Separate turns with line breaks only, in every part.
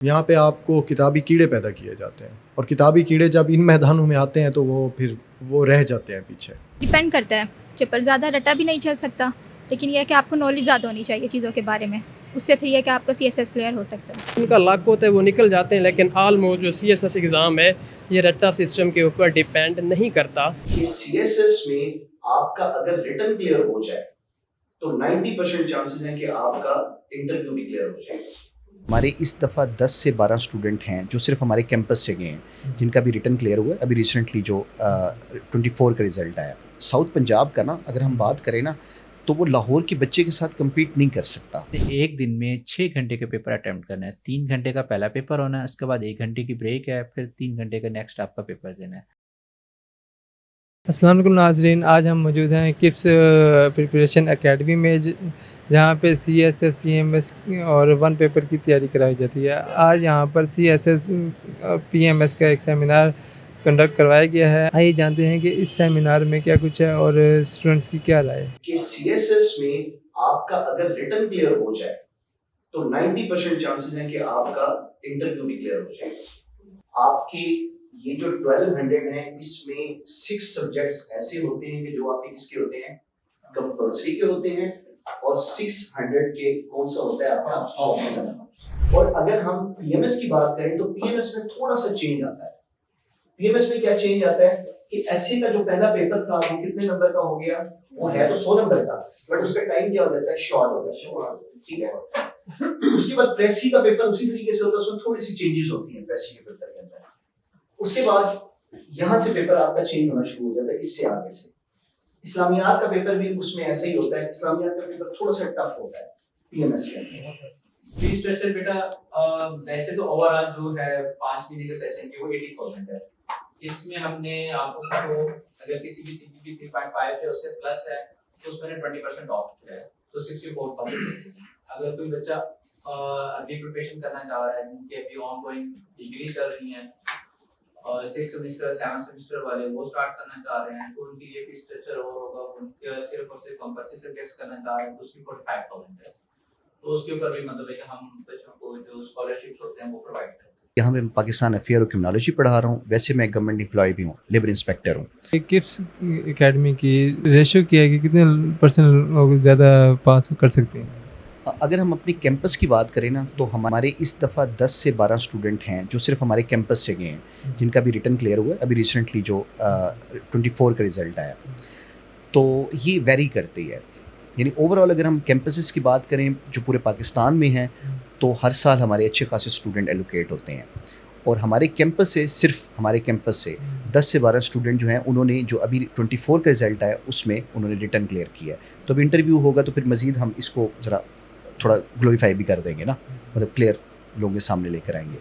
यहाँ पे आपको किताबी कीड़े पैदा किए जाते हैं और किताबी कीड़े जब इन मैदानों में आते हैं तो वो रह जाते हैं पीछे।
डिपेंड करता है। पेपर ज़्यादा रटा भी नहीं चल सकता, लेकिन ये है कि आपको नॉलेज ज़्यादा होनी चाहिए चीज़ों के बारे में। उससे फिर ये है कि आपका सीएसएस क्लियर हो सकता है।
उनका लक होता है वो निकल जाते हैं, लेकिन ऑलमोस्ट जो सीएसएस एग्ज़ाम है ये रट्टा सिस्टम के ऊपर डिपेंड नहीं करता।
कि सीएसएस में आपका अगर रिटन क्लियर हो जाए तो 90% चांसेस हैं कि आपका इंटरव्यू भी क्लियर हो जाएगा।
हमारे इस दफ़ा 10 से 12 स्टूडेंट हैं जो सिर्फ हमारे कैंपस से गए हैं, जिनका भी रिटन क्लियर हुआ है। अभी रिसेंटली जो 24 का रिज़ल्ट आया। साउथ पंजाब का ना अगर हम बात करें ना, तो वो लाहौर के बच्चे के साथ कम्पीट नहीं कर सकता।
एक दिन में 6 घंटे का पेपर अटेम्प्ट करना है। 3 घंटे का पहला पेपर होना है, उसके बाद 1 घंटे की ब्रेक है, फिर 3 घंटे का नेक्स्ट आपका पेपर देना है।
अस्सलाम वालेकुम नाज़रीन, आज हम मौजूद हैं किप्स प्रिपरेशन एकेडमी में, जहाँ पे सीएसएस पीएमएस और वन पेपर की तैयारी कराई जाती है। आज यहाँ पर सीएसएस पीएमएस का एक सेमिनार कंडक्ट करवाया गया है। आइए जानते हैं कि इस सेमिनार में क्या कुछ है और स्टूडेंट्स की क्या राय है।
कि सीएसएस में आपका अगर रिटन क्लियर हो जाए तो 90% चांसेस हैं कि आपका इंटरव्यू भी क्लियर हो जाएगा। आपकी ये जो 1200 है इसमें 6 सब्जेक्ट्स ऐसे होते हैं कि जो आपके किसके होते हैं, कंपल्सरी के होते हैं, और 600 के कौन सा होता है आपका ऑप्शनल। और अगर हम पीएमएस की बात करें तो पीएमएस में थोड़ा सा चेंज आता है। पीएमएस में क्या चेंज आता है कि एसए का जो पहला पेपर था वो कितने नंबर का हो गया, वो है तो 100 नंबर का, बट उसका टाइम क्या हो जाता है, शॉर्ट हो जाता है। ठीक है। उसके बाद प्रेसी का पेपर उसी तरीके से होता है, उसमें थोड़ी सी चेंजेस होती हैं प्रेसी के पेपर के अंदर। उसके बाद यहाँ से पेपर आपका चेंज होना शुरू हो जाता है, इससे आगे से। इस्लामियात का पेपर भी उसमें ऐसा ही होता है। इस्लामियात का पेपर थोड़ा सा टफ होता है पीएमएस के अंदर।
फी स्ट्रक्चर बेटा वैसे तो ओवरऑल जो है 5 महीने के सेशन की वो 80,000 है। इसमें हमने आपको अगर किसी की सीजीपी 3.5 है उससे प्लस है तो उसमें 20% ऑफ किया है, तो 64,000। अगर कोई बच्चा अभी प्रिपरेशन करना चाह रहा है, जिनके अभी ऑनगोइंग डिग्री चल रही है और 6 सेमेस्टर 7 सेमेस्टर वाले वो स्टार्ट करना चाह रहे हैं, तो उनके लिए फी स्ट्रक्चर और होगा। उनके सिर्फ और सिर्फ कंपल्सरी सब्जेक्ट्स करना चाह रहे हैं तो उसकी 45,000 है। तो उसके ऊपर भी मतलब है कि हम बच्चों को जो स्कॉलरशिप्स होते हैं वो प्रोवाइड करते हैं।
यहाँ पे मैं पाकिस्तान अफेयर और क्रिमिनोलॉजी पढ़ा रहा हूँ। वैसे मैं गवर्नमेंट एम्प्लॉय भी हूँ, लेबर इंस्पेक्टर हूँ।
किप्स एकेडमी की रेशो क्या है कि कितने % लोग ज़्यादा पास कर सकते हैं?
अगर हम अपनी कैंपस की बात करें ना, तो हमारे इस दफ़ा 10 से 12 स्टूडेंट हैं जो सिर्फ हमारे कैंपस से गए हैं, जिनका भी रिटन क्लियर हुआ है। अभी रिसेंटली जो 24 का रिज़ल्ट आया। तो ये वेरी करती है, यानी ओवरऑल अगर हम कैंपसेस की बात करें जो पूरे पाकिस्तान में हैं, तो हर साल हमारे अच्छे खासे स्टूडेंट एलोकेट होते हैं। और हमारे कैंपस से, सिर्फ हमारे कैंपस से 10 से 12 स्टूडेंट जो हैं, उन्होंने जो अभी 24 का रिज़ल्ट आया उसमें उन्होंने रिटन क्लियर किया है। तो अभी इंटरव्यू होगा तो फिर मज़ीद हम इसको ज़रा थोड़ा ग्लोरीफाई भी कर देंगे ना, मतलब क्लियर लोगों के सामने लेकर आएंगे।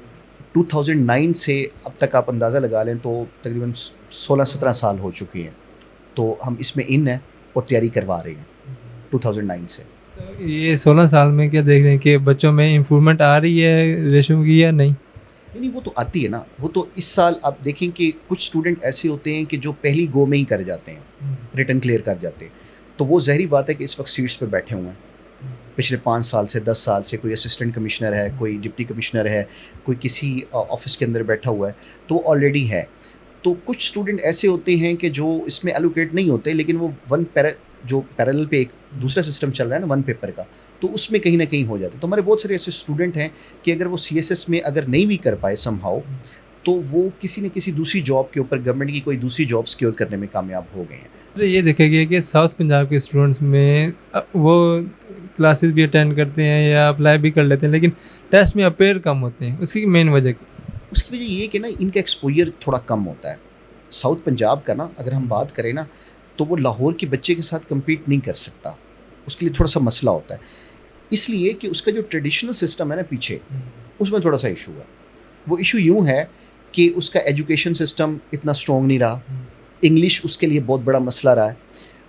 2009 से अब तक आप अंदाज़ा लगा लें तो तकरीबन 16-17 साल हो चुकी हैं। तो हम इसमें इन हैं और तैयारी करवा रहे हैं 2009 से।
तो ये 16 साल में क्या देख रहे हैं कि बच्चों में इम्प्रूवमेंट आ रही है रेशो की या नहीं?
नहीं, वो तो आती है ना। वो तो इस साल आप देखें कि कुछ स्टूडेंट ऐसे होते हैं कि जो पहली गो में ही कर जाते हैं, रिटन क्लियर कर जाते हैं। तो वो ज़ाहिर बात है कि इस वक्त सीट्स पे बैठे हुए हैं। पिछले 5 साल से 10 साल से कोई असिस्टेंट कमिश्नर है, कोई डिप्टी कमिश्नर है, कोई किसी ऑफिस के अंदर बैठा हुआ है, तो वो ऑलरेडी है। तो कुछ स्टूडेंट ऐसे होते हैं कि जो इसमें एलोकेट नहीं होते, लेकिन वो जो पैरेलल पे एक दूसरा सिस्टम चल रहा है ना वन पेपर का, तो उसमें कहीं ना कहीं हो जाते हैं। तो हमारे बहुत सारे ऐसे स्टूडेंट हैं कि अगर वो सीएसएस में अगर नहीं भी कर पाए समहाउ, तो वो किसी न किसी दूसरी जॉब के ऊपर, गवर्नमेंट की कोई दूसरी जॉब सिक्योर करने में कामयाब हो गए हैं।
तो ये देखा गया कि साउथ पंजाब के स्टूडेंट्स में वो क्लासेस भी अटेंड करते हैं या अप्लाई भी कर लेते हैं, लेकिन टेस्ट में अपेयर कम होते हैं। उसकी मेन वजह
उसकी वजह ये कि ना इनका एक्सपोजर थोड़ा कम होता है। साउथ पंजाब का ना अगर हम बात करें ना, तो वो लाहौर के बच्चे के साथ कम्पीट नहीं कर सकता। उसके लिए थोड़ा सा मसला होता है, इसलिए कि उसका जो ट्रेडिशनल सिस्टम है ना पीछे, उसमें थोड़ा सा इशू है। वो इशू यूँ है कि उसका एजुकेशन सिस्टम इतना स्ट्रॉन्ग नहीं रहा। इंग्लिश उसके लिए बहुत बड़ा मसला रहा है।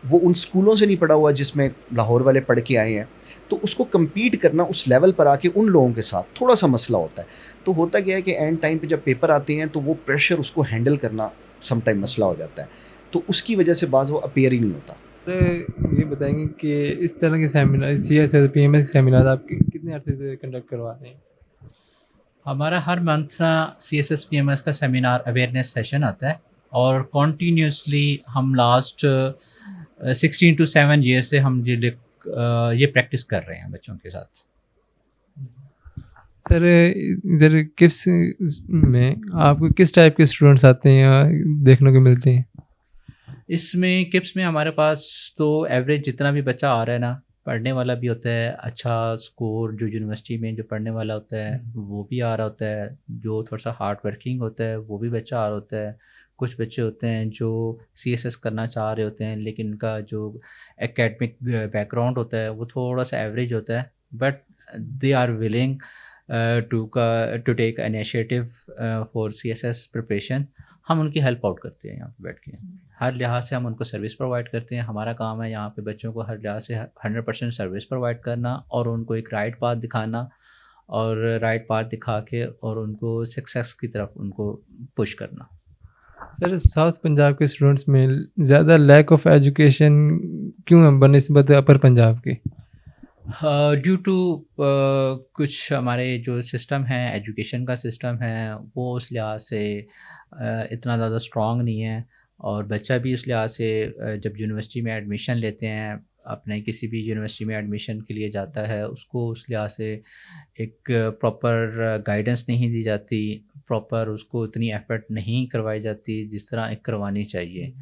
वो उन स्कूलों से नहीं पढ़ा हुआ जिसमें लाहौर वाले पढ़ के आए हैं, तो उसको कम्पीट करना उस लेवल पर आके उन लोगों के साथ थोड़ा सा मसला होता है। तो होता क्या है कि एंड टाइम पे जब पेपर आते हैं तो वो प्रेशर उसको हैंडल करना सम टाइम मसला हो जाता है। तो उसकी वजह से बाज़ वो अपेयर ही नहीं होता।
तो ये बताएंगे कि इस तरह के सेमिनार, सीएसएस पीएमएस के सेमिनार आप कितने अर्से से कंडक्ट करवा रहे हैं?
हमारा हर मंथ ना CSSPMS का सेमिनार अवेयरनेस सेशन आता है और कॉन्टीन्यूसली हम लास्ट 16 to 7 ईयर से हम ये प्रैक्टिस कर रहे हैं बच्चों के साथ।
सर इधर किप्स में आपको किस टाइप के स्टूडेंट्स आते हैं या देखने को मिलते हैं?
इसमें किप्स में हमारे पास तो एवरेज जितना भी बच्चा आ रहा है ना, पढ़ने वाला भी होता है, अच्छा स्कोर जो यूनिवर्सिटी में जो पढ़ने वाला होता है वो भी आ रहा होता है, जो थोड़ा सा हार्ड वर्किंग होता है वो भी बच्चा आ रहा होता है। कुछ बच्चे होते हैं जो CSS करना चाह रहे होते हैं लेकिन उनका जो एकेडमिक बैकग्राउंड होता है वो थोड़ा सा एवरेज होता है, but they are willing to take initiative for CSS preparation. हम उनकी हेल्प आउट करते हैं यहाँ पे बैठ के, हर लिहाज से हम उनको सर्विस प्रोवाइड करते हैं। हमारा काम है यहाँ पे बच्चों को हर लिहाज से 100% सर्विस प्रोवाइड करना और उनको एक राइट पाथ दिखाना और राइट पाथ दिखा के और उनको सक्सेस की तरफ उनको पुश करना।
सर साउथ पंजाब के स्टूडेंट्स में ज़्यादा लैक ऑफ एजुकेशन क्यों है बनिस्बत अपर पंजाब के?
ड्यू टू कुछ हमारे जो सिस्टम है, एजुकेशन का सिस्टम है, वो उस लिहाज से इतना ज़्यादा स्ट्रॉन्ग नहीं है और बच्चा भी उस लिहाज से जब यूनिवर्सिटी में एडमिशन लेते हैं, अपने किसी भी यूनिवर्सिटी में एडमिशन के लिए जाता है, उसको उस लिहाज से एक प्रॉपर गाइडेंस नहीं दी जाती, प्रॉपर उसको उतनी एफर्ट नहीं करवाई जाती जिस तरह एक करवानी चाहिए।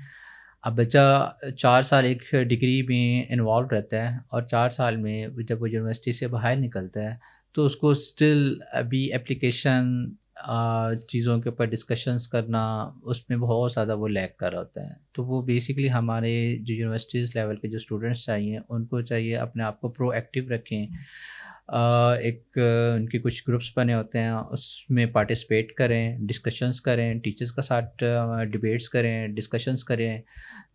अब बच्चा 4 साल एक डिग्री में इन्वॉल्व रहता है और 4 साल में जब वो यूनिवर्सिटी से बाहर निकलता है तो उसको स्टिल अभी एप्लीकेशन चीज़ों के ऊपर डिस्कशंस करना, उसमें बहुत ज़्यादा वो लैग कर रहा होता है। तो वो बेसिकली हमारे जो यूनिवर्सिटीज़ लेवल के जो स्टूडेंट्स चाहिए उनको चाहिए अपने आप को प्रोएक्टिव रखें। उनके कुछ ग्रुप्स बने होते हैं, उसमें पार्टिसिपेट करें, डिस्कशंस करें, टीचर्स का साथ डिबेट्स करें, डिस्कशंस करें,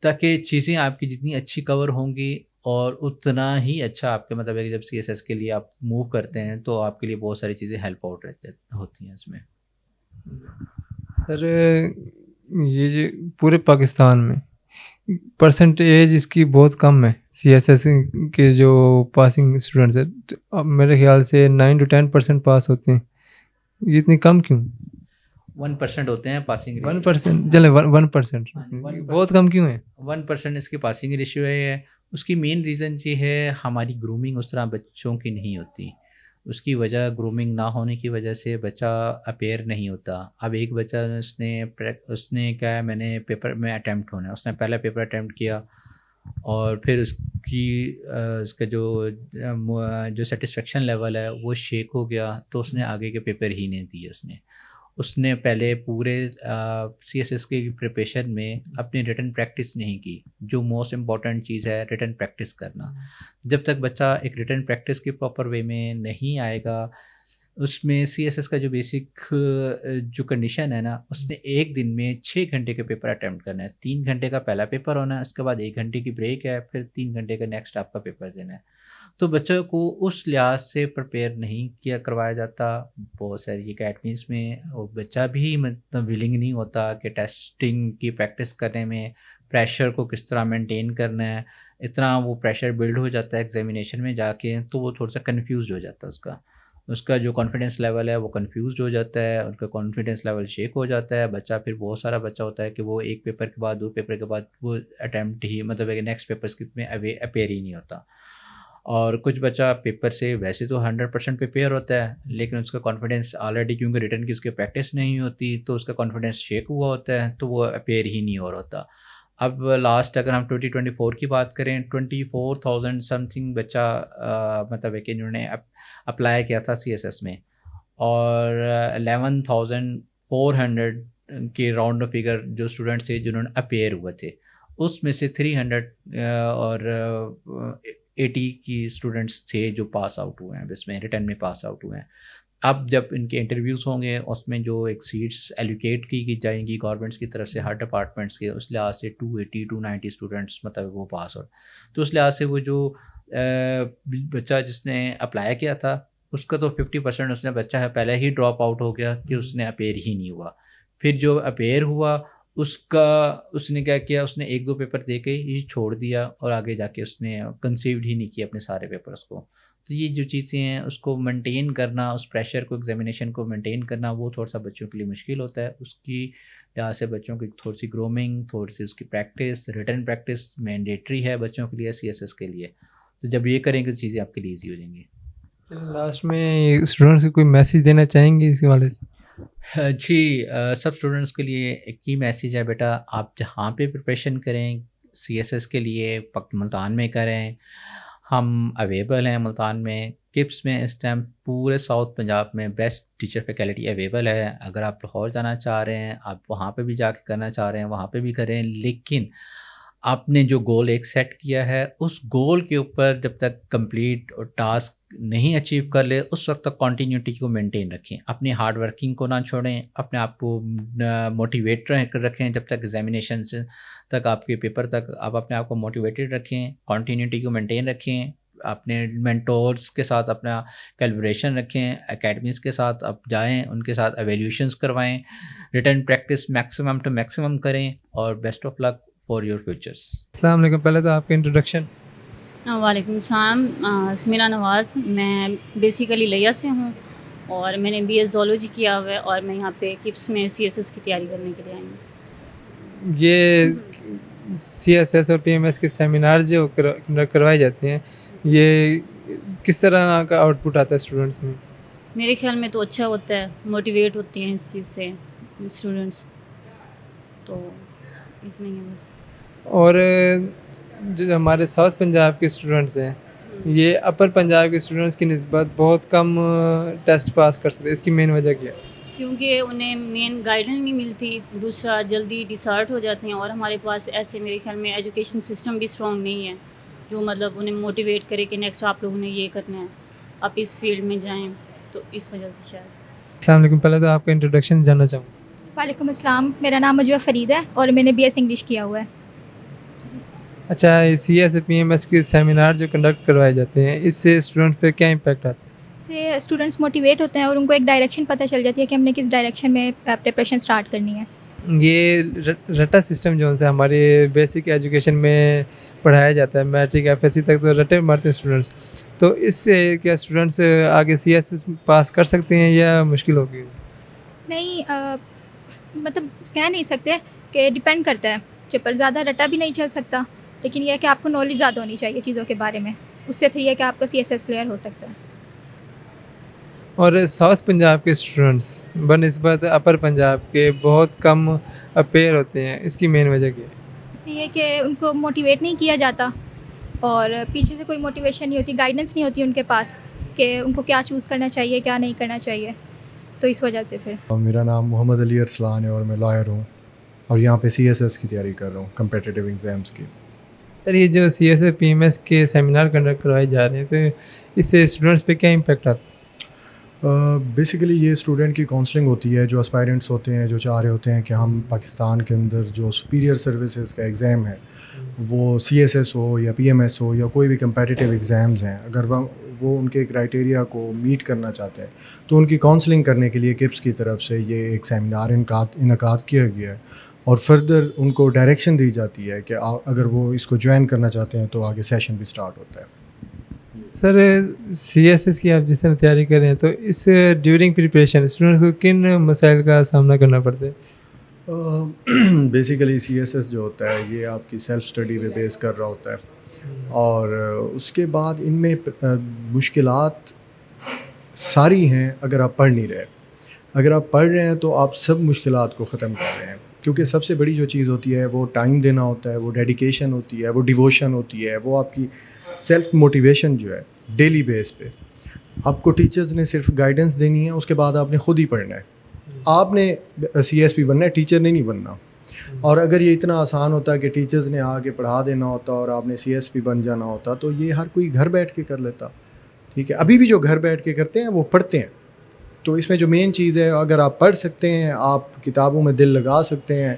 ताकि चीज़ें आपकी जितनी अच्छी कवर होंगी और उतना ही अच्छा आपके मतलब है कि जब CSS के लिए आप मूव करते हैं तो आपके लिए बहुत सारी चीज़ें हेल्प आउट रहते होती हैं इसमें।
सर ये जो पूरे पाकिस्तान में परसेंटेज इसकी बहुत कम है CSS के जो पासिंग स्टूडेंट्स है, तो अब मेरे ख्याल से 9 to 10% पास होते हैं, ये इतनी कम क्यों?
1% होते हैं पासिंग
1% चले 1%
हाँ जी, 1%
बहुत कम क्यों है?
1% इसकी पासिंग रेशियो है। उसकी मेन रीज़न ये है हमारी ग्रूमिंग उस तरह बच्चों की नहीं होती। उसकी वजह ग्रूमिंग ना होने की वजह से बच्चा अपेयर नहीं होता। अब एक बच्चा उसने क्या है, मैंने पेपर में अटैम्प्ट होना है, उसने पहला पेपर अटैम्प्ट किया और फिर उसका जो सेटिस्फेक्शन लेवल है वो शेक हो गया, तो उसने आगे के पेपर ही नहीं दिए। उसने पहले पूरे CSS की प्रिपरेशन में अपनी रिटन प्रैक्टिस नहीं की, जो मोस्ट इम्पॉर्टेंट चीज़ है रिटन प्रैक्टिस करना। जब तक बच्चा एक रिटन प्रैक्टिस के प्रॉपर वे में नहीं आएगा, उसमें CSS का जो बेसिक जो कंडीशन है ना, उसने एक दिन में 6 घंटे का पेपर अटैम्प्ट करना है। 3 घंटे का पहला पेपर होना है, उसके बाद 1 घंटे की ब्रेक है, फिर 3 घंटे का नेक्स्ट आपका पेपर देना है। तो बच्चों को उस लिहाज से प्रिपेयर नहीं किया करवाया जाता। बहुत सारी अकेडमीज़ में और बच्चा भी मतलब विलिंग नहीं होता कि टेस्टिंग की प्रैक्टिस करने में प्रेशर को किस तरह मेंटेन करना है। इतना वो प्रेशर बिल्ड हो जाता है एग्जामिनेशन में जाके, तो वो थोड़ा सा कन्फ्यूज़ हो जाता है। उसका जो कॉन्फिडेंस लेवल है वो कन्फ्यूज़ हो जाता है, उनका कॉन्फिडेंस लेवल शेक हो जाता है। बच्चा फिर बहुत सारा बच्चा होता है कि वो एक पेपर के बाद 2 पेपर के बाद वो अटैम्प्ट ही मतलब है कि नेक्स्ट पेपर्स में अपेयर ही नहीं होता। और कुछ बच्चा पेपर से वैसे तो 100% प्रिपेयर होता है, लेकिन उसका कॉन्फिडेंस ऑलरेडी क्योंकि रिटन की उसकी प्रैक्टिस नहीं होती, तो उसका कॉन्फिडेंस शेक हुआ होता है, तो वो अपेयर ही नहीं हो रहा होता। अब लास्ट अगर हम 2024 की बात करें, 24,000 समथिंग बच्चा मतलब है कि इन्होंने अप्लाई किया था CSS में और 11,400 के राउंड फिगर जो स्टूडेंट्स थे जिन्होंने अपेयर हुए थे, उसमें से 300 और 80 की स्टूडेंट्स थे जो पास आउट हुए हैं, इसमें रिटर्न में पास आउट हुए हैं। अब जब इनके इंटरव्यूज़ होंगे, उसमें जो एक सीट्स एलोकेट की जाएंगी गवर्नमेंट्स की तरफ से हर डिपार्टमेंट्स के, उस लिहाज से 280 290 स्टूडेंट्स मतलब वो पास आउट। तो उस लिहाज से वो जो बच्चा जिसने अप्लाई किया था उसका तो 50% उसने बच्चा है पहले ही ड्रॉप आउट हो गया कि उसने अपेयर ही नहीं हुआ। फिर जो अपेयर हुआ उसने क्या किया, उसने 1-2 पेपर दे के ही छोड़ दिया और आगे जाके उसने कंसीव्ड ही नहीं किया अपने सारे पेपर्स को। तो ये जो चीज़ें हैं उसको मेंटेन करना, उस प्रेशर को, एग्जामिनेशन को मेंटेन करना, वो थोड़ा सा बच्चों के लिए मुश्किल होता है। उसकी लिहाज से बच्चों की थोड़ी सी ग्रूमिंग, थोड़ी सी उसकी प्रैक्टिस, रिटन प्रैक्टिस मैंडेटरी है बच्चों के लिए CSS के लिए। तो जब ये करेंगे तो चीज़ें आपके लिए ईजी हो जाएंगी।
लास्ट में स्टूडेंट्स को कोई मैसेज देना चाहेंगे इसके वाले से?
जी, सब स्टूडेंट्स के लिए एक ही मैसेज है, बेटा आप जहाँ पे प्रिपरेशन करें CSS के लिए मुल्तान में करें। हम अवेलेबल हैं मुल्तान में, किप्स में इस टाइम पूरे साउथ पंजाब में बेस्ट टीचर फैकल्टी अवेलेबल है। अगर आप लाहौर जाना चाह रहे हैं, आप वहाँ पे भी जाके करना चाह रहे हैं, वहाँ पे भी करें। लेकिन आपने जो गोल एक सेट किया है, उस गोल के ऊपर जब तक कंप्लीट और टास्क नहीं अचीव कर ले, उस वक्त तक कॉन्टीन्यूटी को मेंटेन रखें। अपनी हार्ड वर्किंग को ना छोड़ें, अपने आप को मोटिवेट रखें। जब तक एग्जामिनेशन तक, आपके पेपर तक आप अपने आप को मोटिवेटेड रखें, कॉन्टीन्यूटी को मेंटेन रखें। अपने मेंटोर्स के साथ अपना कोलैबोरेशन रखें, एकेडमीज़ के साथ आप जाएं, उनके साथ एवेल्यूशंस करवाएं, written practice maximum to maximum करें, और best of luck for your futures.
अस्सलाम वालेकुम। पहले तो आपका इंट्रोडक्शन।
वालेकुम सलाम। स्मिरा नवाज़, मैं बेसिकली लिया से हूँ और मैंने BS ज़ूलॉजी किया हुआ है और मैं यहाँ पे किप्स में CSS की तैयारी करने के लिए आई हूँ।
ये CSS और PMS के सेमिनार जो करवाए जाते हैं, ये किस तरह का आउटपुट आता है स्टूडेंट्स में?
मेरे ख्याल में तो अच्छा होता है, मोटिवेट होती हैं इस चीज़ से स्टूडेंट्स, तो इतना ही है बस।
और जो हमारे साउथ पंजाब के स्टूडेंट्स हैं, ये अपर पंजाब के स्टूडेंट्स की निस्बत बहुत कम टेस्ट पास कर सकते हैं। इसकी मेन वजह क्या है?
क्योंकि उन्हें मेन गाइडेंस नहीं मिलती, दूसरा जल्दी डिसर्ट हो जाते हैं, और हमारे पास ऐसे मेरे ख्याल में एजुकेशन सिस्टम भी स्ट्रॉन्ग नहीं है जो मतलब उन्हें मोटिवेट करे कि नेक्स्ट आप लोगों ने ये करना है, आप इस फील्ड में जाएं, तो इस वजह से शायद।
अस्सलाम वालेकुम। पहले तो आपका इंट्रोडक्शन जानना चाहूँगा।
वालेकुम अस्सलाम, मेरा नाम मजवा फ़रीद है और मैंने BS इंग्लिश किया हुआ है।
अच्छा, CSS PMS के सेमिनार जो कंडक्ट करवाए जाते हैं, इससे स्टूडेंट पे क्या इम्पैक्ट आता है?
से स्टूडेंट्स मोटिवेट होते हैं और उनको एक डायरेक्शन पता चल जाती है कि हमने किस डायरेक्शन में प्रिपरेशन स्टार्ट करनी है।
ये रटा सिस्टम जो है हमारे बेसिक एजुकेशन में पढ़ाया जाता है, मैट्रिक FSC तक तो रटे मारते हैं स्टूडेंट्स, तो इससे क्या स्टूडेंट्स आगे CSS पास कर सकते हैं या मुश्किल होगी?
नहीं, मतलब कह नहीं सकते कि डिपेंड करता है। पेपर ज़्यादा रटा भी नहीं चल सकता, लेकिन यह है कि आपको नॉलेज ज़्यादा होनी चाहिए चीज़ों के बारे में, उससे फिर यह है कि आपका CSS क्लियर हो सकता है।
और साउथ पंजाब के स्टूडेंट्स बनिस्बत अपर पंजाब के बहुत कम अपेयर होते हैं, इसकी मेन वजह क्या है?
ये है कि उनको मोटिवेट नहीं किया जाता और पीछे से कोई मोटिवेशन नहीं होती, गाइडेंस नहीं होती उनके पास कि उनको क्या चूज़ करना चाहिए, क्या नहीं करना चाहिए, तो इस वजह से फिर।
मेरा नाम मोहम्मद अली अरसलान है और मैं लॉयर हूँ और यहाँ पे CSS की तैयारी कर रहा हूँ, कम्पिटिटिव एग्ज़ाम्स की।
सर, ये जो CSS PMS के सेमिनार कंडक्ट करवाए जा रहे हैं, तो इससे स्टूडेंट्स पे क्या इम्पैक्ट आता है?
बेसिकली ये स्टूडेंट की काउंसलिंग होती है, जो एस्पायरेंट्स होते हैं, जो चाह रहे होते हैं कि हम पाकिस्तान के अंदर जो सुपीरियर सर्विसेज का एग्ज़ाम है, वो CSS हो या PMS हो या कोई भी कम्पिटिटिव एग्ज़ाम्स हैं, अगर वो उनके क्राइटेरिया को मीट करना चाहते हैं तो उनकी काउंसलिंग करने के लिए किप्स की तरफ से ये एक सेमिनार इनकाद किया गया है और फर्दर उनको डायरेक्शन दी जाती है कि अगर वो इसको ज्वाइन करना चाहते हैं तो आगे सेशन भी स्टार्ट होता है।
सर, CSS की आप जिस तरह तैयारी कर रहे हैं, तो इस ड्यूरिंग प्रिपरेशन स्टूडेंट्स को किन मसाइल का सामना करना पड़ता है?
बेसिकली CSS जो होता है ये आपकी सेल्फ स्टडी पे बेस कर रहा होता है और उसके बाद इनमें मुश्किलात सारी हैं। अगर आप पढ़ नहीं रहे, अगर आप पढ़ रहे हैं तो आप सब मुश्किलात को ख़त्म कर रहे हैं, क्योंकि सबसे बड़ी जो चीज़ होती है वो टाइम देना होता है, वो डेडिकेशन होती है, वो डिवोशन होती है, वो आपकी सेल्फ मोटिवेशन जो है डेली बेस पे। आपको टीचर्स ने सिर्फ गाइडेंस देनी है, उसके बाद आपने ख़ुद ही पढ़ना है। आपने CSP बनना है, टीचर ने नहीं बनना। और अगर ये इतना आसान होता कि टीचर्स ने आके पढ़ा देना होता और आपने CSP बन जाना होता तो ये हर कोई घर बैठ के कर लेता। ठीक है, अभी भी जो घर बैठ के करते हैं वो पढ़ते हैं। तो इसमें जो मेन चीज़ है, अगर आप पढ़ सकते हैं, आप किताबों में दिल लगा सकते हैं,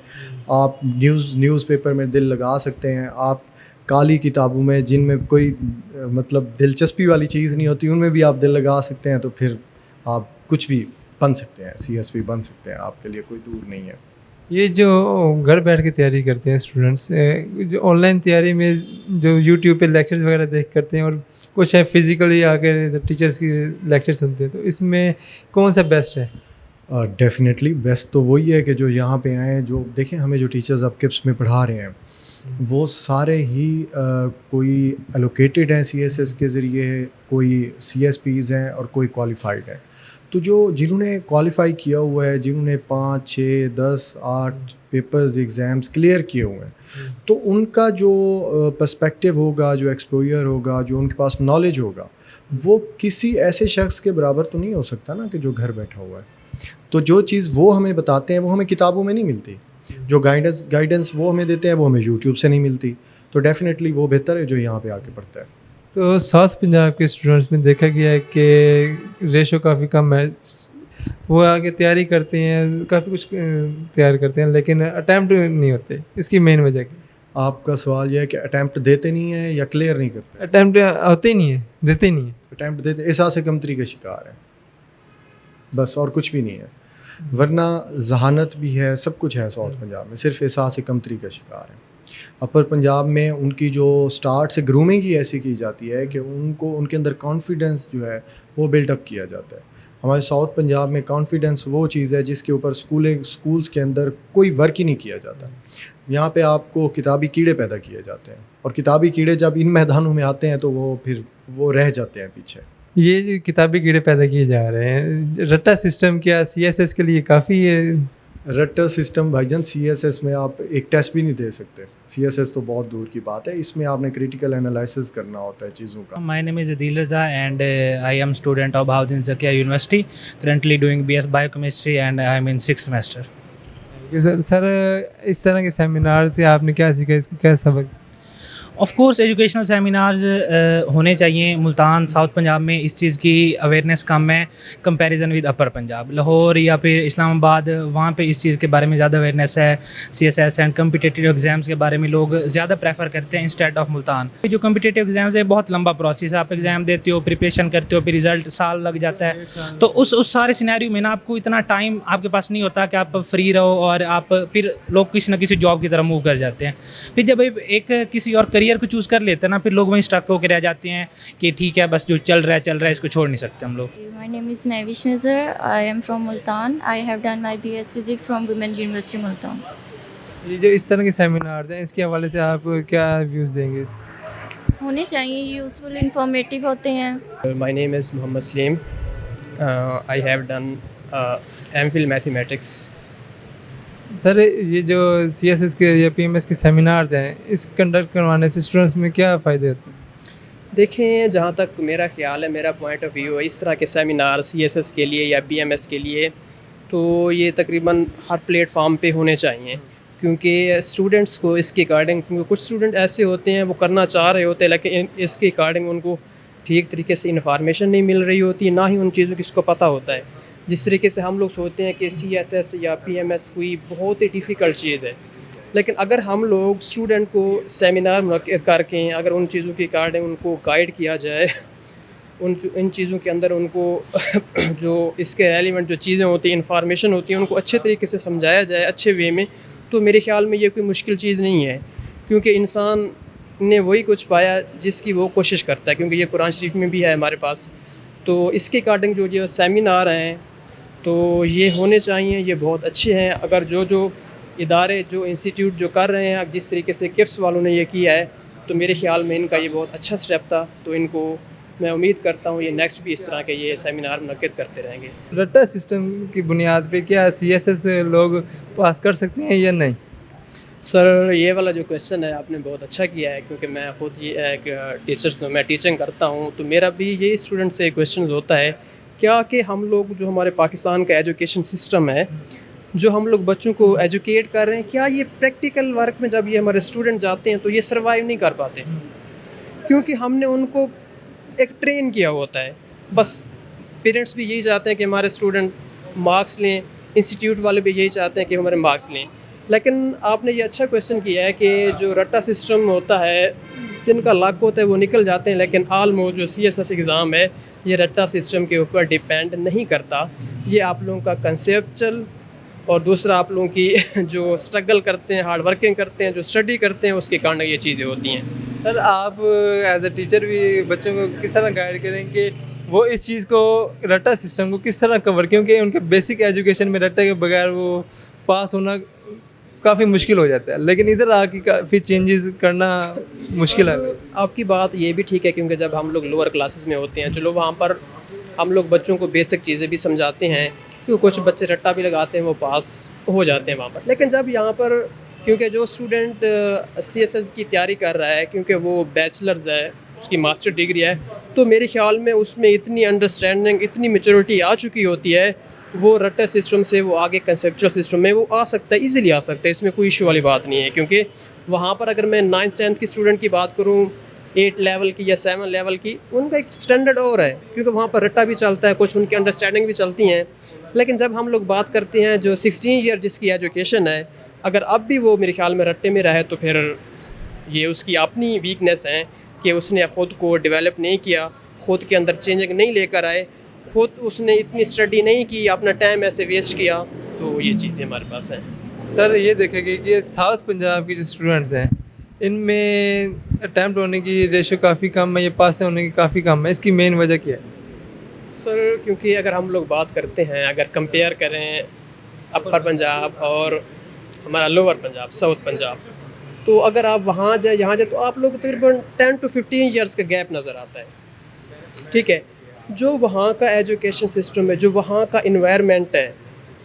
आप न्यूज़पेपर में दिल लगा सकते हैं, आप काली किताबों में जिनमें कोई मतलब दिलचस्पी वाली चीज़ नहीं होती उनमें भी आप दिल लगा सकते हैं, तो फिर आप कुछ भी बन सकते हैं, CSP बन सकते हैं, आपके लिए कोई दूर नहीं है।
ये जो घर बैठ के तैयारी करते हैं स्टूडेंट्स, जो ऑनलाइन तैयारी में जो यूट्यूब पे लेक्चर्स वगैरह देख करते हैं और कुछ है फिजिकली आकर टीचर्स की लेक्चर सुनते हैं, तो इसमें कौन सा बेस्ट है?
डेफिनेटली बेस्ट तो वही है कि जो यहाँ पे आए, जो देखें हमें जो टीचर्स अब किप्स में पढ़ा रहे हैं वो सारे ही कोई एलोकेटेड हैं CSS के ज़रिए, कोई CSPs हैं और कोई क्वालिफाइड है। तो जो जिन्होंने क्वालिफाई किया हुआ है, जिन्होंने 5, 6, 10, 8 पेपर्स एग्ज़ाम्स क्लियर किए हुए हैं, तो उनका जो पर्सपेक्टिव होगा, जो एक्सपोजर होगा, जो उनके पास नॉलेज होगा, वो किसी ऐसे शख्स के बराबर तो नहीं हो सकता ना कि जो घर बैठा हुआ है। तो जो चीज़ वो हमें बताते हैं वो हमें किताबों में नहीं मिलती, जो गाइडेंस वो हमें देते हैं वो हमें यूट्यूब से नहीं मिलती। तो डेफिनेटली वो बेहतर है जो यहाँ पे आके पढ़ता है।
तो साउथ पंजाब के स्टूडेंट्स में देखा गया है कि रेशो काफ़ी कम है, वो आगे तैयारी करते हैं, काफ़ी कुछ तैयार करते हैं, लेकिन अटैम्प्ट नहीं होते। इसकी मेन वजह क्या?
आपका सवाल यह है कि अटैम्प्ट देते नहीं है या क्लियर नहीं करते?
अटैम्प्ट होते ही नहीं है, देते ही नहीं है।
अटैम्प्ट देते एहसास कमतरी के शिकार हैं, बस और कुछ भी नहीं है। वरना जहानत भी है, सब कुछ है साउथ पंजाब में, सिर्फ एहसास कमतरी का शिकार है। अपर पंजाब में उनकी जो स्टार्ट से ग्रूमिंग ही ऐसी की जाती है कि उनको उनके अंदर कॉन्फिडेंस जो है वो बिल्डअप किया जाता है। हमारे साउथ पंजाब में कॉन्फिडेंस वो चीज़ है जिसके ऊपर स्कूल्स के अंदर कोई वर्क ही नहीं किया जाता। यहाँ पे आपको किताबी कीड़े पैदा किए जाते हैं, और किताबी कीड़े जब इन मैदानों में आते हैं तो वो रह जाते हैं पीछे।
ये जो किताबी कीड़े पैदा किए जा रहे हैं, रट्टा सिस्टम क्या CSS के लिए काफ़ी है?
रट्टा सिस्टम भाईजान, CSS में आप एक टेस्ट भी नहीं दे सकते। CSS तो बहुत दूर की बात है, इसमें आपने क्रिटिकल एनालिसिस करना होता है चीज़ों का।
My name is Adil Raza and I am student of Bahauddin Zakriya University, currently doing BS Biochemistry and I am in 6th semester.
Sir इस तरह के सेमिनार से आपने क्या सीखा, इसका क्या सबक?
ऑफ कोर्स एजुकेशनल सेमिनार्स होने चाहिए। मुल्तान साउथ पंजाब में इस चीज़ की अवेयरनेस कम है कंपैरिजन विद अपर पंजाब। लाहौर या फिर इस्लामाबाद, वहाँ पे इस चीज़ के बारे में ज़्यादा अवेयरनेस है। CSS एंड कम्पिटिटिव एग्ज़ाम्स के बारे में लोग ज़्यादा प्रेफर करते हैं इंस्टेड ऑफ मुल्तान। जो कम्पिटिटिव एग्ज़ाम्स है बहुत लंबा प्रोसेस है, आप एग्ज़ाम देते हो, प्रिपरेशन करते हो, फिर रिजल्ट साल लग जाता है। तो उस सारे सिनेरियो में ना आपको इतना टाइम आपके पास नहीं होता कि आप फ्री रहो, और आप फिर लोग किसी न किसी जॉब की तरफ मूव कर जाते हैं। फिर जब एक किसी और करियर को चूज़ कर लेते हैं ना, फिर लोग वहीं स्टक होकर रह जाते हैं कि ठीक है बस जो चल रहा है इसको छोड़ नहीं सकते हम लोग।
My name is Navish Nazar. I am from Multan. I have done my BS Physics from Women University Multan.
ये जो इस तरह के सेमिनार हैं, इसके हवाले से आप क्या व्यूज़ देंगे?
होने चाहिए, यूज़फुल इंफॉर्मेटिव होते हैं।
My name is Muhammad Salim. I have done MPhil Mathematics.
Sir ये जो CSS के या PMS के सेमिनार्स हैं, इस कंडक्ट करवाने से स्टूडेंट्स में क्या फ़ायदे होते हैं?
देखें, जहाँ तक मेरा ख्याल है, मेरा पॉइंट ऑफ व्यू है, इस तरह के सेमिनार CSS के लिए या PMS के लिए तो ये तकरीबन हर प्लेटफॉर्म पे होने चाहिए, क्योंकि स्टूडेंट्स को इसके अकॉर्डिंग, क्योंकि कुछ स्टूडेंट ऐसे होते हैं वो करना चाह रहे होते हैं लेकिन इसके अकॉर्डिंग उनको ठीक तरीके से इन्फॉर्मेशन नहीं मिल रही होती, ना ही उन चीज़ों की इसको पता होता है। जिस तरीके से हम लोग सोचते हैं कि CSS या PMS कोई बहुत ही डिफ़िकल्ट चीज़ है, लेकिन अगर हम लोग स्टूडेंट को सेमिनार मुनक्किद करके अगर उन चीज़ों के अकॉर्डिंग उनको गाइड किया जाए, इन चीज़ों के अंदर उनको जो इसके रेलिवेंट जो चीज़ें होती हैं, इन्फॉर्मेशन होती है, उनको अच्छे तरीके से समझाया जाए अच्छे वे में, तो मेरे ख़्याल में ये कोई मुश्किल चीज़ नहीं है, क्योंकि इंसान ने वही कुछ पाया जिसकी वो कोशिश करता है, क्योंकि ये कुरान शरीफ में भी है हमारे पास। तो इसके अकॉर्डिंग जो सेमिनार हैं तो ये होने चाहिए, ये बहुत अच्छे हैं। अगर जो इदारे, जो इंस्टीट्यूट जो कर रहे हैं, जिस तरीके से किप्स वालों ने ये किया है, तो मेरे ख़्याल में इनका ये बहुत अच्छा स्टेप था। तो इनको मैं उम्मीद करता हूँ ये नेक्स्ट भी इस तरह के ये सेमिनार मुनक्किद करते रहेंगे।
रट्टा सिस्टम की बुनियाद पे क्या CSS लोग पास कर सकते हैं या नहीं?
सर, ये वाला जो क्वेश्चन है आपने बहुत अच्छा किया है, क्योंकि मैं खुद ये एक मैं टीचिंग करता हूँ, तो मेरा भी यही स्टूडेंट से क्वेश्चन होता है क्या कि हम लोग जो हमारे पाकिस्तान का एजुकेशन सिस्टम है, जो हम लोग बच्चों को एजुकेट कर रहे हैं, क्या ये प्रैक्टिकल वर्क में जब ये हमारे स्टूडेंट जाते हैं तो ये सर्वाइव नहीं कर पाते, क्योंकि हमने उनको एक ट्रेन किया होता है। बस पेरेंट्स भी यही चाहते हैं कि हमारे स्टूडेंट मार्क्स लें, इंस्टीट्यूट वाले भी यही चाहते हैं कि हमारे मार्क्स लें, लेकिन आपने ये अच्छा क्वेश्चन किया है कि जो रट्टा सिस्टम होता है, जिनका लक होता है वो निकल जाते हैं, लेकिन ऑलमोस्ट जो CSS एग्ज़ाम है ये रट्टा सिस्टम के ऊपर डिपेंड नहीं करता। ये आप लोगों का कंसेप्चुअल और दूसरा आप लोगों की जो स्ट्रगल करते हैं, हार्ड वर्किंग करते हैं, जो स्टडी करते हैं, उसके कारण ये चीज़ें होती हैं।
सर आप एज अ टीचर भी बच्चों को किस तरह गाइड करें कि वो इस चीज़ को रट्टा सिस्टम को किस तरह कवर, क्योंकि उनके बेसिक एजुकेशन में रट्टे के बगैर वो पास होना काफ़ी मुश्किल हो जाता है, लेकिन इधर आके काफ़ी चेंजेस करना मुश्किल है।
आपकी बात ये भी ठीक है, क्योंकि जब हम लोग लोअर क्लासेस में होते हैं, चलो वहाँ पर हम लोग बच्चों को बेसिक चीज़ें भी समझाते हैं, क्योंकि कुछ बच्चे रट्टा भी लगाते हैं, वो पास हो जाते हैं वहाँ पर। लेकिन जब यहाँ पर क्योंकि जो स्टूडेंट CSS की तैयारी कर रहा है, क्योंकि वो बैचलर्स है, उसकी मास्टर डिग्री है, तो मेरे ख्याल में उसमें इतनी अंडरस्टैंडिंग, इतनी मैच्योरिटी आ चुकी होती है, वो रट्टा सिस्टम से वो आगे कंसेप्चुअल सिस्टम में वो आ सकता है, ईज़िली आ सकता है, इसमें कोई इशू वाली बात नहीं है। क्योंकि वहाँ पर अगर मैं 9th 10th की स्टूडेंट की बात करूँ, 8 लेवल की या 7 लेवल की, उनका एक स्टैंडर्ड और है, क्योंकि वहाँ पर रट्टा भी चलता है, कुछ उनकी अंडरस्टैंडिंग भी चलती हैं। लेकिन जब हम लोग बात करते हैं जो 16 ईयर जिसकी एजुकेशन है, अगर अब भी वो मेरे ख्याल में रट्टे में रहे, तो फिर ये उसकी अपनी वीकनेस है कि उसने ख़ुद को डेवलप नहीं किया, ख़ुद के अंदर चेंजिंग नहीं लेकर आए, ख़ुद उसने इतनी स्टडी नहीं की, अपना टाइम ऐसे वेस्ट किया, तो ये चीज़ें हमारे पास हैं।
सर ये देखेंगे कि साउथ पंजाब के जो स्टूडेंट्स हैं, इनमें अटैम्प्ट होने की रेशो काफ़ी कम है, ये पास होने की काफ़ी कम है, इसकी मेन वजह क्या है?
सर क्योंकि अगर हम लोग बात करते हैं, अगर कंपेयर करें अपर पंजाब और हमारा लोअर पंजाब, साउथ पंजाब, तो अगर आप वहाँ जाए यहाँ जाए, तो आप लोग तकरीबन 10 to 15 ईयर्स का गैप नज़र आता है। ठीक है, जो वहाँ का एजुकेशन सिस्टम है, जो वहाँ का इन्वायरमेंट है,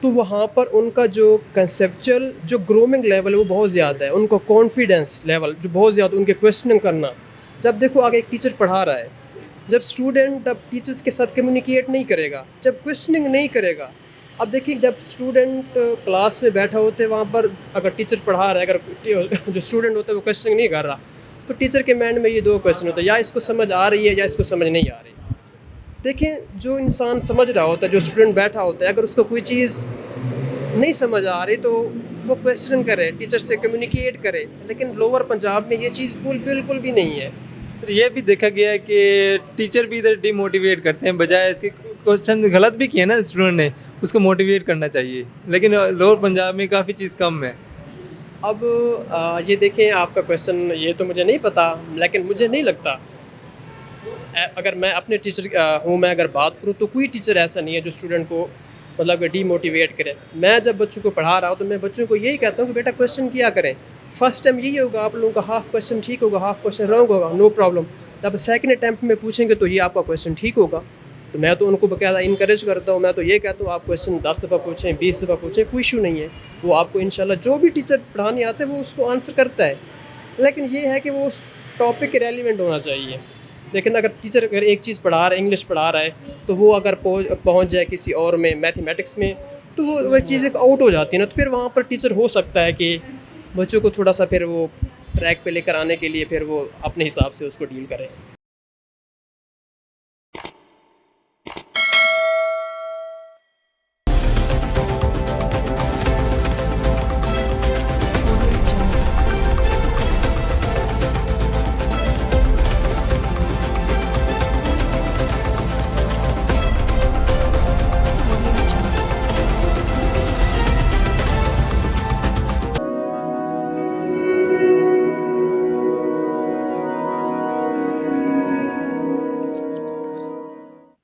तो वहाँ पर उनका जो कंसेप्चुअल जो ग्रूमिंग लेवल है वो बहुत ज़्यादा है, उनको कॉन्फिडेंस लेवल जो बहुत ज़्यादा, उनके क्वेश्चनिंग करना। जब देखो आगे एक टीचर पढ़ा रहा है, जब स्टूडेंट अब टीचर्स के साथ कम्युनिकेट नहीं करेगा, जब क्वेश्चनिंग नहीं करेगा, अब देखिए जब स्टूडेंट क्लास में बैठा होते हैं, वहाँ पर अगर टीचर पढ़ा रहा है, अगर जो स्टूडेंट होता है वो क्वेश्चनिंग नहीं कर रहा, तो टीचर के माइंड में ये दो क्वेश्चन होते हैं, या इसको समझ आ रही है या इसको समझ नहीं आ रही। देखिए जो इंसान समझ रहा होता है, जो स्टूडेंट बैठा होता है, अगर उसको कोई चीज़ नहीं समझ आ रही तो वो क्वेश्चन करे, टीचर से कम्युनिकेट करे। लेकिन लोअर पंजाब में ये चीज़ बिल्कुल भी नहीं है।
फिर ये भी देखा गया है कि टीचर भी इधर डिमोटिवेट करते हैं, बजाय इसके क्वेश्चन गलत भी किए ना स्टूडेंट ने, उसको मोटिवेट करना चाहिए, लेकिन लोअर पंजाब में काफ़ी चीज़ कम है।
अब ये देखें, आपका क्वेश्चन ये तो मुझे नहीं पता, लेकिन मुझे नहीं लगता, अगर मैं अपने टीचर हूँ, मैं अगर बात करूँ, तो कोई टीचर ऐसा नहीं है जो स्टूडेंट को मतलब डीमोटिवेट करे। मैं जब बच्चों को पढ़ा रहा हूँ, तो मैं बच्चों को यही कहता हूँ कि बेटा क्वेश्चन किया करें। फर्स्ट टाइम यही होगा, आप लोगों का हाफ क्वेश्चन ठीक होगा, हाफ क्वेश्चन रॉन्ग होगा, नो प्रॉब्लम। जब सेकंड अटैम्प्ट में पूछेंगे तो ये आपका क्वेश्चन ठीक होगा। तो मैं तो उनको बकायदा इनकरेज करता हूँ, मैं तो ये कहता हूँ आप क्वेश्चन 10 दफ़ा पूछें, 20 दफ़ा पूछें, कोई इशू नहीं है। वो आपको इंशाल्लाह जो भी टीचर पढ़ाने आते हैं वो उसको आंसर करता है। लेकिन ये है कि वो टॉपिक रेलिवेंट होना चाहिए। लेकिन अगर टीचर अगर एक चीज़ पढ़ा रहा है, इंग्लिश पढ़ा रहा है, तो वो अगर पहुँच जाए किसी और में, मैथमेटिक्स में, तो वो चीज़ें आउट हो जाती है ना, तो फिर वहाँ पर टीचर हो सकता है कि बच्चों को थोड़ा सा फिर वो ट्रैक पे लेकर आने के लिए फिर वो अपने हिसाब से उसको डील करें।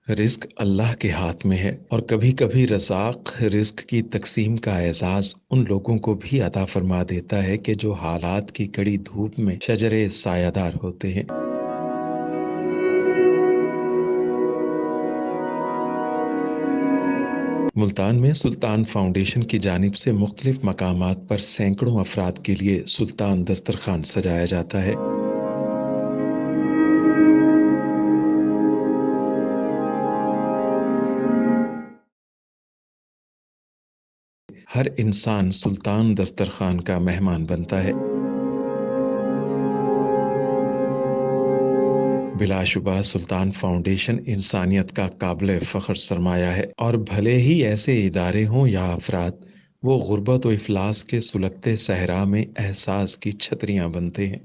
रिज़्क अल्लाह के हाथ में है और कभी कभी रज़ाक़ रिज़्क की तक़सीम का एहसास उन लोगों को भी अता फरमा देता है कि जो हालात की कड़ी धूप में शजरे सायादार होते हैं। मुल्तान में सुल्तान फाउंडेशन की जानिब से मुख्तलिफ मकामात पर सैकड़ों अफराद के लिए सुल्तान दस्तरखान सजाया जाता है। हर इंसान सुल्तान दस्तरखान का मेहमान बनता है। बिलाशुबा सुल्तान फाउंडेशन इंसानियत का काबिल फ़ख्र सरमाया है और भले ही ऐसे इदारे हों या अफराद, वो गुर्बत व इफलास के सुलगते सहरा में एहसास की छतरियाँ बनते हैं।